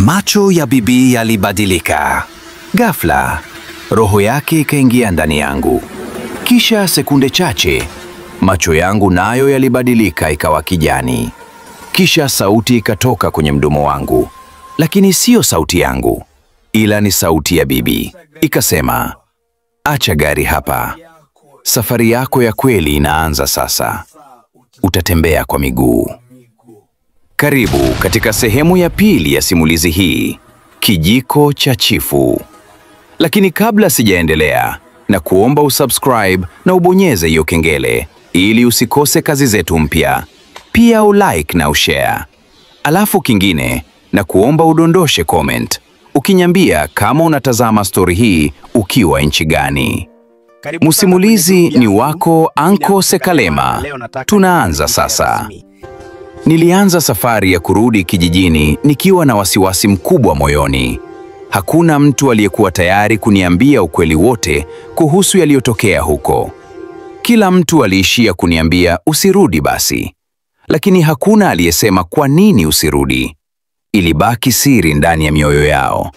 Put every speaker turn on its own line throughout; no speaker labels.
Macho ya bibi yalibadilika. Ghafla, roho yake ikaingia ndani yangu. Kisha sekunde chache, macho yangu nayo yalibadilika ikawa kijani. Kisha sauti ikatoka kwenye mdomo wangu. Lakini sio sauti yangu, ila ni sauti ya bibi. Ikasema, acha gari hapa. Safari yako ya kweli inaanza sasa. Utatembea kwa miguu. Karibu katika sehemu ya pili ya simulizi hii, Kijiko cha Chifu. Lakini kabla sijaendelea, na kuomba usubscribe na ubonyeze hiyo kengele ili usikose kazi zetu mpya. Pia ulike na ushare. Alafu kingine, na kuomba udondoshe comment ukiniambia kama unatazama story hii ukiwa nchi gani. Msimulizi ni wako Anko Sekalema. Tunaanza sasa. Nilianza safari ya kurudi kijijini nikiwa na wasiwasi mkubwa moyoni. Hakuna mtu aliyekuwa tayari kuniambia ukweli wote kuhusu yaliyotokea huko. Kila mtu aliishia kuniambia usirudi basi. Lakini hakuna aliyesema kwa nini usirudi. Ilibaki siri ndani ya mioyo yao.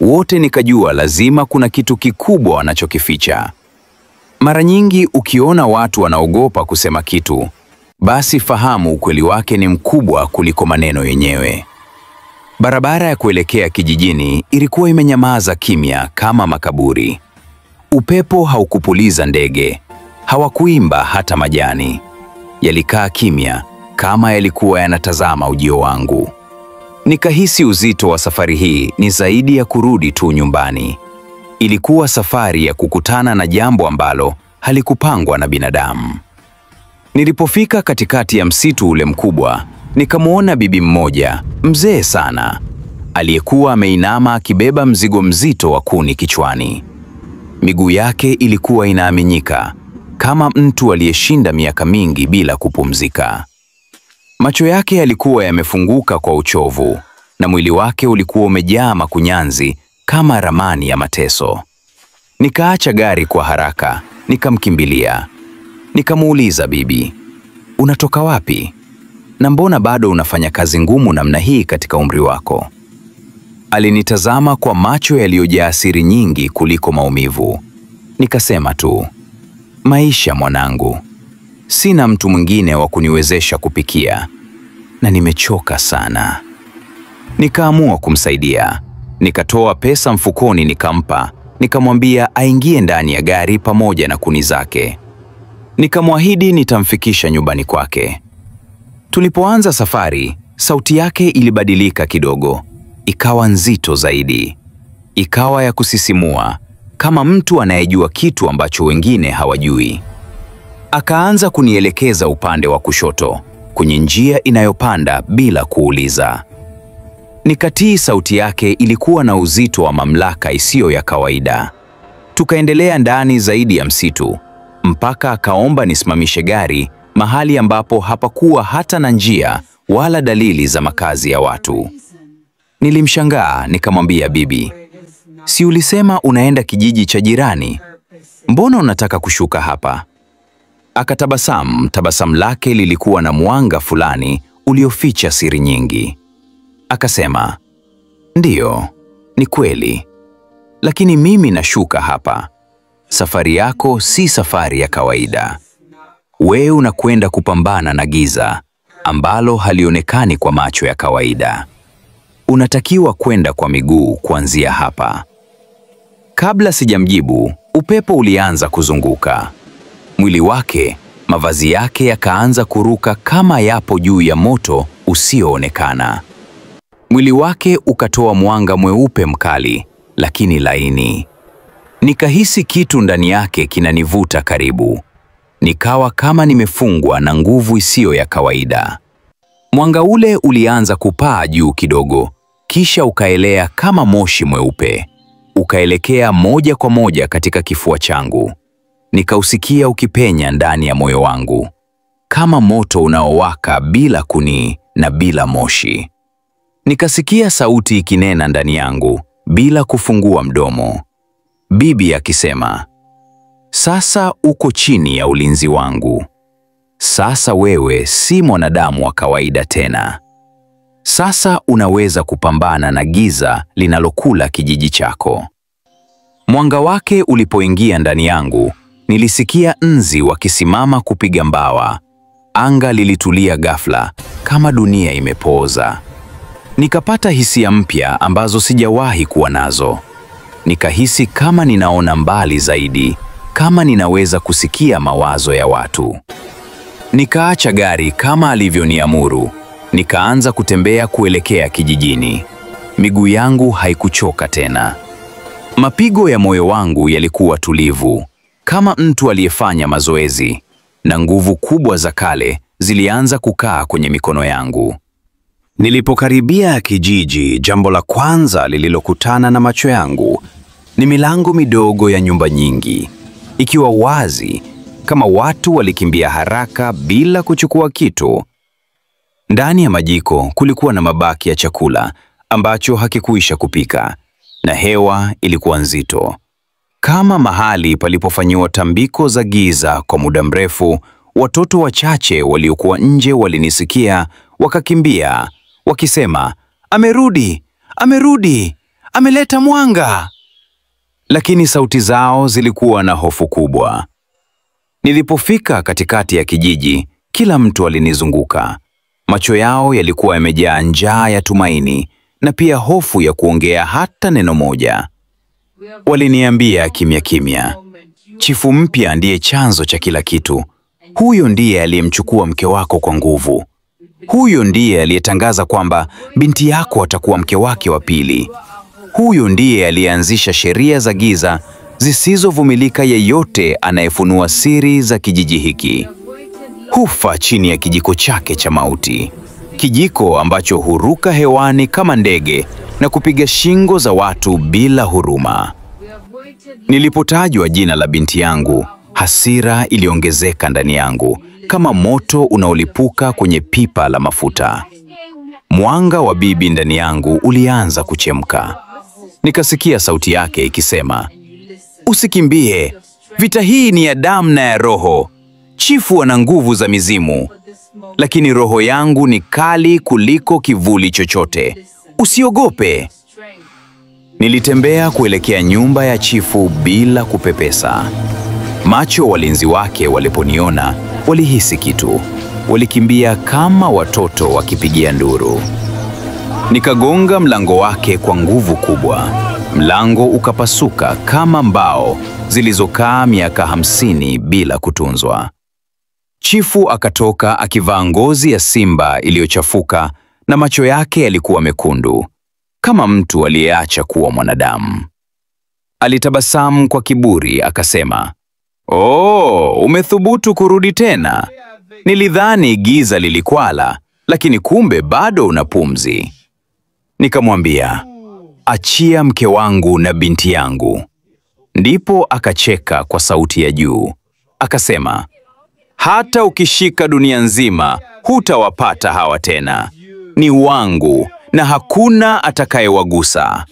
Wote nikajua lazima kuna kitu kikubwa wanachokificha. Mara nyingi ukiona watu wanaogopa kusema kitu, basi fahamu ukweli wake ni mkubwa kuliko maneno yenyewe. Barabara ya kuelekea kijijini ilikuwa imenyamaza kimya kama makaburi. Upepo haukupuliza ndege, hawakuimba hata majani. Yalikaa kimya kama yalikuwa yanatazama ujio wangu. Nikahisi uzito wa safari hii ni zaidi ya kurudi tu nyumbani. Ilikuwa safari ya kukutana na jambo ambalo halikupangwa na binadamu. Nilipofika katikati ya msitu ule mkubwa, nikamwona bibi mmoja, mzee sana, aliyekuwa ameinama akibeba mzigo mzito wa kuni kichwani. Miguu yake ilikuwa inaaminyika, kama mtu aliyeshinda miaka mingi bila kupumzika. Macho yake yalikuwa yamefunguka kwa uchovu, na mwili wake ulikuwa umejaa makunyanzi kama ramani ya mateso. Nikaacha gari kwa haraka, nikamkimbilia. Nikamuuliza bibi, unatoka wapi? Na mbona bado unafanya kazi ngumu namna hii katika umri wako? Alinitazama kwa macho yaliyojaa siri nyingi kuliko maumivu. Nikasema tu, maisha mwanangu. Sina mtu mwingine wa kuniwezesha kupikia, na nimechoka sana. Nikaamua kumsaidia. Nikatoa pesa mfukoni nikampa, nikamwambia aingie ndani ya gari pamoja na kuni zake. Nikamwahidi nitamfikisha nyumbani kwake. Tulipoanza safari, sauti yake ilibadilika kidogo, ikawa nzito zaidi. Ikawa ya kusisimua, kama mtu anayejua kitu ambacho wengine hawajui. Akaanza kunielekeza upande wa kushoto, kwenye njia inayopanda bila kuuliza. Nikatii sauti yake. Ilikuwa na uzito wa mamlaka isiyo ya kawaida. Tukaendelea ndani zaidi ya msitu, mpaka akaomba nisimamishe gari mahali ambapo hapakuwa hata na njia wala dalili za makazi ya watu. Nilimshangaa, nikamwambia bibi, si ulisema unaenda kijiji cha jirani? Mbona unataka kushuka hapa? Akatabasamu. Tabasamu lake lilikuwa na mwanga fulani ulioficha siri nyingi. Akasema, ndiyo, ni kweli. Lakini mimi nashuka hapa. Safari yako si safari ya kawaida. Wewe unakwenda kupambana na giza ambalo halionekani kwa macho ya kawaida. Unatakiwa kwenda kwa miguu kuanzia hapa. Kabla sijamjibu, upepo ulianza kuzunguka. Mwili wake, mavazi yake yakaanza kuruka kama yapo juu ya moto usioonekana. Mwili wake ukatoa mwanga mweupe mkali, lakini laini. Nikahisi kitu ndani yake kinanivuta karibu. Nikawa kama nimefungwa na nguvu isiyo ya kawaida. Mwanga ule ulianza kupaa juu kidogo, kisha ukaelea kama moshi mweupe. Ukaelekea moja kwa moja katika kifua changu. Nikausikia ukipenya ndani ya moyo wangu, kama moto unaowaka bila kuni na bila moshi. Nikasikia sauti ikinena ndani yangu bila kufungua mdomo. Bibi akisema, sasa uko chini ya ulinzi wangu. Sasa wewe si mwanadamu wa kawaida tena. Sasa unaweza kupambana na giza linalokula kijiji chako. Mwanga wake ulipoingia ndani yangu, nilisikia nzi wakisimama kupiga mbawa. Anga lilitulia ghafla, kama dunia imepooza. Nikapata hisia mpya ambazo sijawahi kuwa nazo. Nikahisi kama ninaona mbali zaidi, kama ninaweza kusikia mawazo ya watu. Nikaacha gari kama alivyoniamuru. Nikaanza kutembea kuelekea kijijini. Miguu yangu haikuchoka tena. Mapigo ya moyo wangu yalikuwa tulivu, kama mtu aliyefanya mazoezi, na nguvu kubwa za kale zilianza kukaa kwenye mikono yangu. Nilipokaribia kijiji, jambo la kwanza lililokutana na macho yangu ni milango midogo ya nyumba nyingi, ikiwa wazi kama watu walikimbia haraka bila kuchukua kitu. Ndani ya majiko kulikuwa na mabaki ya chakula ambacho hakikuisha kupika, na hewa ilikuwa nzito, kama mahali palipofanyiwa tambiko za giza kwa muda mrefu. Watoto wachache waliokuwa nje walinisikia, wakakimbia wakisema, "Amerudi! Amerudi! Ameleta mwanga!" Lakini sauti zao zilikuwa na hofu kubwa. Nilipofika katikati ya kijiji, kila mtu alinizunguka. Macho yao yalikuwa yamejaa njaa ya tumaini na pia hofu ya kuongea hata neno moja. Waliniambia kimya kimya, "Chifu mpya ndiye chanzo cha kila kitu. Huyo ndiye aliyemchukua mke wako kwa nguvu. Huyo ndiye aliyetangaza kwamba binti yako atakuwa mke wake wa pili. Huyo ndiye aliyeanzisha sheria za giza zisizovumilika. Yeyote anayefunua siri za kijiji hiki hufa chini ya kijiko chake cha mauti, kijiko ambacho huruka hewani kama ndege na kupiga shingo za watu bila huruma." Nilipotajwa jina la binti yangu, hasira iliongezeka ndani yangu kama moto unaolipuka kwenye pipa la mafuta. Mwanga wa bibi ndani yangu ulianza kuchemka. Nikasikia sauti yake ikisema, "Usikimbie, vita hii ni ya damu na ya roho. Chifu ana nguvu za mizimu, lakini roho yangu ni kali kuliko kivuli chochote. Usiogope." Nilitembea kuelekea nyumba ya chifu bila kupepesa. Macho walinzi wake waliponiona walihisi kitu. Walikimbia kama watoto wakipigia nduru. Nikagonga mlango wake kwa nguvu kubwa. Mlango ukapasuka kama mbao zilizokaa miaka 50 bila kutunzwa. Chifu akatoka akivaa ngozi ya simba iliyochafuka na macho yake yalikuwa mekundu, kama mtu aliyeacha kuwa mwanadamu. Alitabasamu kwa kiburi akasema, "Oh, umethubutu kurudi tena. Nilidhani giza lilikwala, lakini kumbe bado una pumzi." Nikamwambia, "Achia mke wangu na binti yangu." Ndipo akacheka kwa sauti ya juu. Akasema, "Hata ukishika dunia nzima, hutawapata hawa tena. Ni wangu na hakuna atakayewagusa."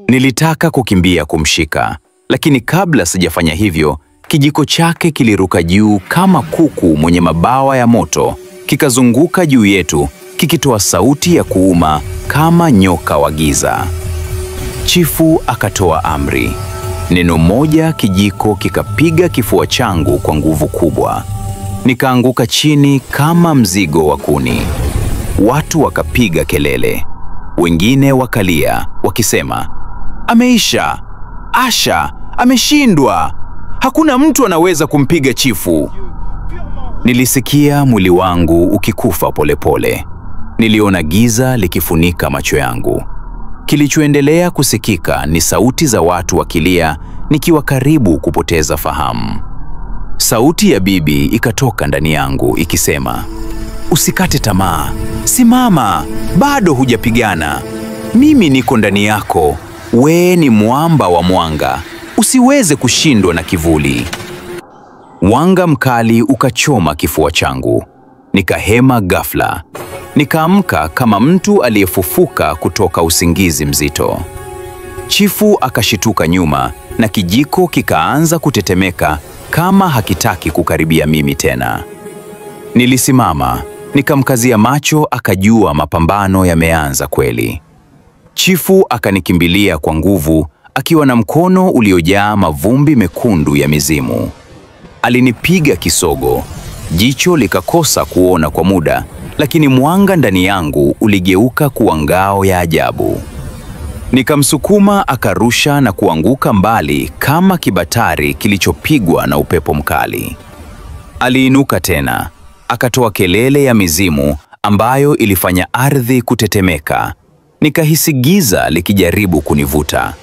Nilitaka kukimbia kumshika, lakini kabla sijafanya hivyo, kijiko chake kiliruka juu kama kuku mwenye mabawa ya moto, kikazunguka juu yetu, kikitoa sauti ya kuuma kama nyoka wa giza. Chifu akatoa amri. Neno moja, kijiko kikapiga kifua changu kwa nguvu kubwa. Nikaanguka chini kama mzigo wa kuni. Watu wakapiga kelele. Wengine wakalia, wakisema, "Ameisha! Asha, ameshindwa! Hakuna mtu anaweza kumpiga chifu." Nilisikia mwili wangu ukikufa polepole. Niliona giza likifunika macho yangu. Kilichoendelea kusikika ni sauti za watu wakilia, nikiwa karibu kupoteza fahamu. Sauti ya bibi ikatoka ndani yangu ikisema, "Usikate tamaa. Simama, bado hujapigana. Mimi niko ndani yako. We ni mwamba wa mwanga. Usiweze kushindwa na kivuli." Mwanga mkali ukachoma kifua changu. Nikahema ghafla. Nikaamka kama mtu aliyefufuka kutoka usingizi mzito. Chifu akashituka nyuma na kijiko kikaanza kutetemeka kama hakitaki kukaribia mimi tena. Nilisimama, Nikamkazia macho, akajua mapambano yameanza kweli. Chifu akanikimbilia kwa nguvu, akiwa na mkono uliojaa mavumbi mekundu ya mizimu. Alinipiga kisogo, jicho likakosa kuona kwa muda, lakini mwanga ndani yangu uligeuka kuwa ngao ya ajabu. Nikamsukuma, akarusha na kuanguka mbali kama kibatari kilichopigwa na upepo mkali. Aliinuka tena, akatoa kelele ya mizimu ambayo ilifanya ardhi kutetemeka. Nikahisi giza likijaribu kunivuta.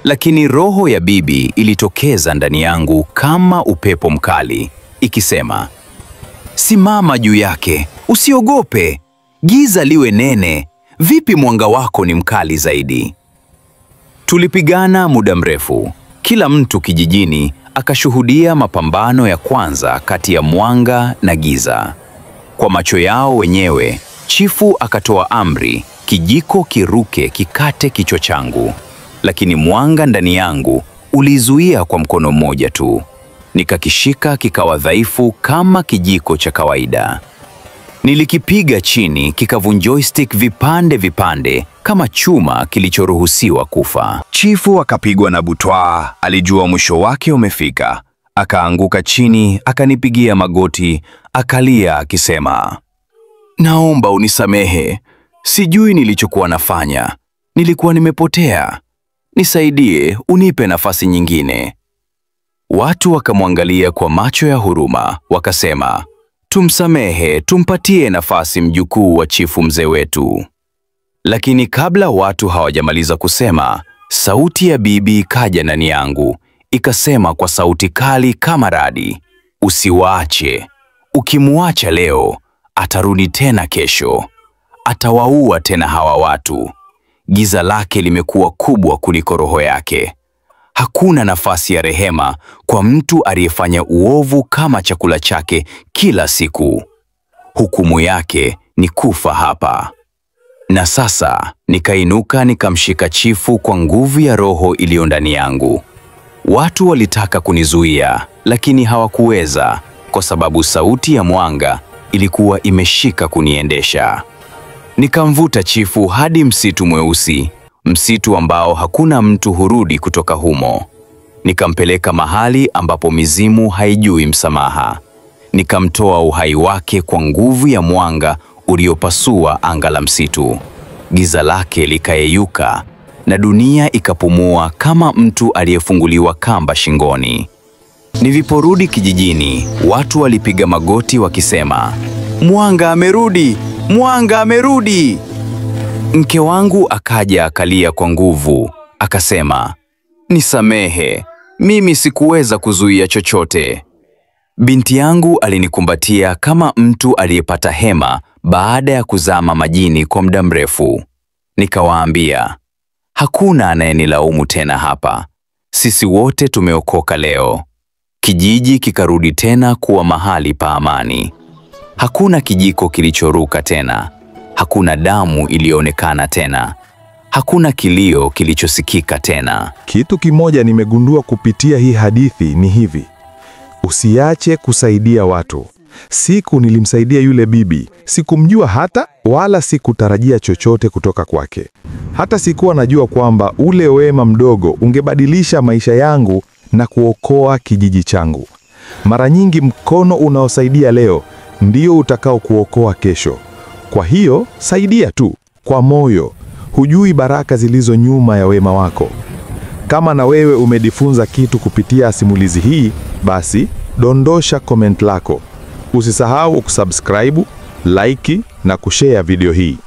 Lakini roho ya bibi ilitokeza ndani yangu kama upepo mkali, ikisema, "Simama juu yake, usiogope. Giza liwe nene, vipi mwanga wako ni mkali zaidi?" Tulipigana muda mrefu. Kila mtu kijijini akashuhudia mapambano ya kwanza kati ya mwanga na giza. Kwa macho yao wenyewe, chifu akatoa amri, kijiko kiruke kikate kichwa changu. Lakini mwanga ndani yangu ulizuia kwa mkono mmoja tu. Nikakishika, kikawa dhaifu kama kijiko cha kawaida. Nilikipiga chini, kikavunja joystick vipande vipande kama chuma kilichoruhusiwa kufa. Chifu akapigwa na butwaa, alijua mwisho wake umefika. Akaanguka chini, akanipigia magoti, akalia akisema, "Naomba unisamehe. Sijui nilichokuwa nafanya. Nilikuwa nimepotea. Nisaidie, unipe nafasi nyingine." Watu wakamwangalia kwa macho ya huruma, wakasema, "Tumsamehe, tumpatie nafasi mjukuu wa chifu mzee wetu." Lakini kabla watu hawajamaliza kusema, sauti ya bibi ikaja ndani yangu, ikasema kwa sauti kali kama radi, "Usiwaache. Ukimuacha leo, atarudi tena kesho. Atawaua tena hawa watu. Giza lake limekuwa kubwa kuliko roho yake. Hakuna nafasi ya rehema kwa mtu aliyefanya uovu kama chakula chake kila siku. Hukumu yake ni kufa hapa." Na sasa nikainuka, nikamshika chifu kwa nguvu ya roho iliyo ndani yangu. Watu walitaka kunizuia, lakini hawakuweza, kwa sababu sauti ya mwanga ilikuwa imeshika kuniendesha. Nikamvuta chifu hadi msitu mweusi, msitu ambao hakuna mtu hurudi kutoka humo. Nikampeleka mahali ambapo mizimu haijui msamaha. Nikamtoa uhai wake kwa nguvu ya mwanga uliopasua anga la msitu. Giza lake likayeyuka na dunia ikapumua kama mtu aliyefunguliwa kamba shingoni. Niliporudi kijijini, watu walipiga magoti wakisema, "Mwanga amerudi! Mwanga amerudi!" Mke wangu akaja, akalia kwa nguvu, akasema, "Nisamehe, mimi sikuweza kuzuia chochote." Binti yangu alinikumbatia kama mtu aliyepata hema baada ya kuzama majini kwa muda mrefu. Nikawaambia, "Hakuna anayenilaumu tena hapa. Sisi wote tumeokoka leo." Kijiji kikarudi tena kuwa mahali pa amani. Hakuna kijiko kilichoruka tena. Hakuna damu iliyoonekana tena. Hakuna kilio kilichosikika tena.
Kitu kimoja nimegundua kupitia hii hadithi ni hivi: usiache kusaidia watu. Siku nilimsaidia yule bibi, sikumjua hata wala sikutarajia chochote kutoka kwake. Hata sikuwa najua kwamba ule wema mdogo ungebadilisha maisha yangu na kuokoa kijiji changu. Mara nyingi mkono unaosaidia leo ndio utakao kuokoa kesho. Kwa hiyo saidia tu kwa moyo. Hujui baraka zilizo nyuma ya wema wako. Kama na wewe umejifunza kitu kupitia simulizi hii, basi dondosha comment lako. Usisahau kusubscribe, like na kushare video hii.